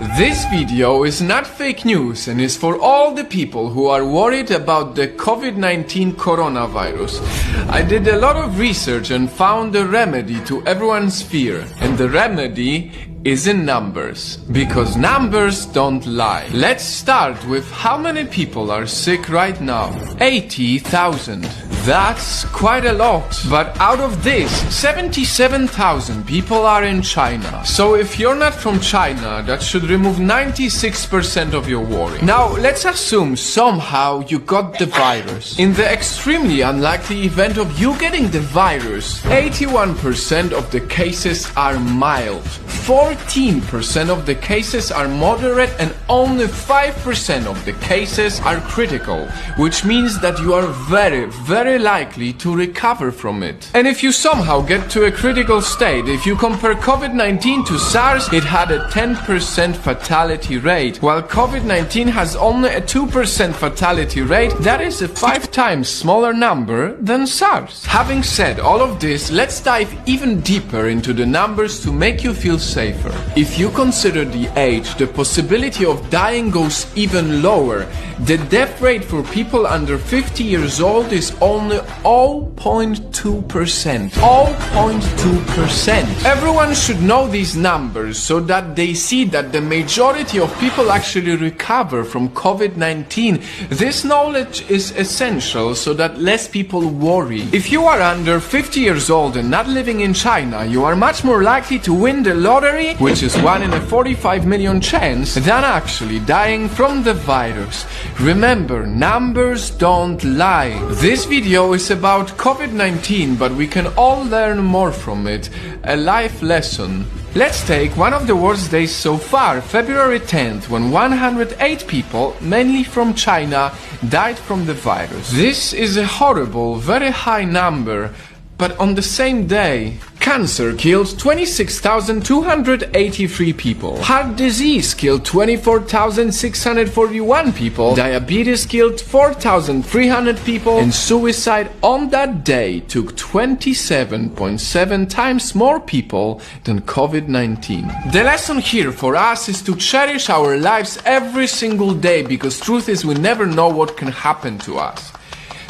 This video is not fake news and is for all the people who are worried about the COVID-19 coronavirus. I did a lot of research and found a remedy to everyone's fear. And the remedy is in numbers. Because numbers don't lie. Let's start with how many people are sick right now. 80,000. That's quite a lot. But out of this, 77,000 people are in China. So if you're not from China, that should remove 96% of your worry. Now, let's assume somehow you got the virus. In the extremely unlikely event of you getting the virus, 81% of the cases are mild. 14% of the cases are moderate and only 5% of the cases are critical, which means that you are very likely to recover from it. And if you somehow get to a critical state, if you compare COVID-19 to SARS, it had a 10% fatality rate, while COVID-19 has only a 2% fatality rate. That is a 5 times smaller number than SARS. Having said all of this, let's dive even deeper into the numbers to make you feel safer. If you consider the age, the possibility of dying goes even lower. The death rate for people under 50 years old is only 0.2%. 0.2%. Everyone should know these numbers so that they see that the majority of people actually recover from COVID-19. This knowledge is essential so that less people worry. If you are under 50 years old and not living in China, you are much more likely to win the lottery, which is 1 in a 45 million chance, than actually dying from the virus. Remember, numbers don't lie. This video is about COVID-19, but we can all learn more from it. A life lesson. Let's take one of the worst days so far, February 10th, when 108 people, mainly from China, died from the virus. This is a horrible, very high number, but on the same day, cancer killed 26,283 people. Heart disease killed 24,641 people. Diabetes killed 4,300 people. And suicide on that day took 27.7 times more people than COVID-19. The lesson here for us is to cherish our lives every single day, because truth is we never know what can happen to us.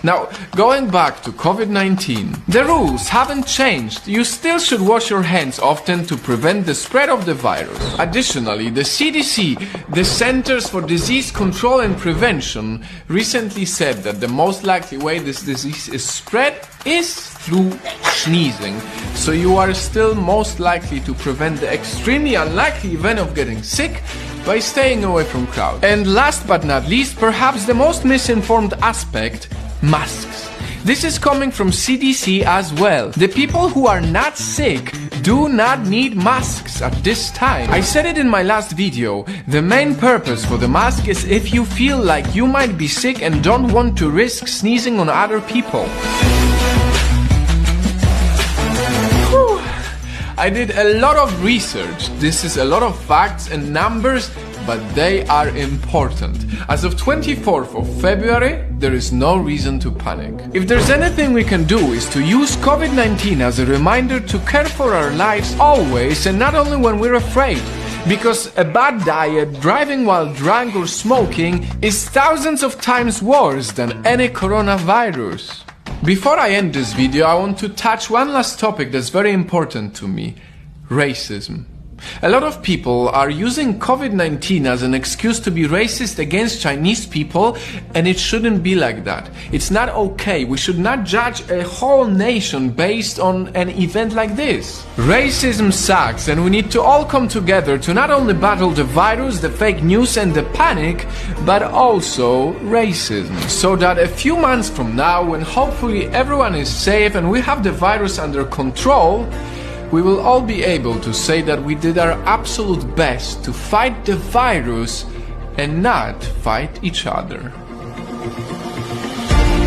Now, going back to COVID-19, the rules haven't changed. You still should wash your hands often to prevent the spread of the virus. Additionally, the CDC, the Centers for Disease Control and Prevention, recently said that the most likely way this disease is spread is through sneezing. So you are still most likely to prevent the extremely unlikely event of getting sick by staying away from crowds. And last but not least, perhaps the most misinformed aspect, masks. This is coming from CDC as well. The people who are not sick do not need masks at this time. I said it in my last video. The main purpose for the mask is if you feel like you might be sick and don't want to risk sneezing on other people. Whew. I did a lot of research. This is a lot of facts and numbers, but they are important. As of 24th of February, there is no reason to panic. If there's anything we can do is to use COVID-19 as a reminder to care for our lives always, and not only when we're afraid. Because a bad diet, driving while drunk or smoking is thousands of times worse than any coronavirus. Before I end this video, I want to touch one last topic that's very important to me: racism. A lot of people are using COVID-19 as an excuse to be racist against Chinese people, and it shouldn't be like that. It's not okay. We should not judge a whole nation based on an event like this. Racism sucks, and we need to all come together to not only battle the virus, the fake news and the panic, but also racism. So that a few months from now, when hopefully everyone is safe and we have the virus under control, we will all be able to say that we did our absolute best to fight the virus and not fight each other.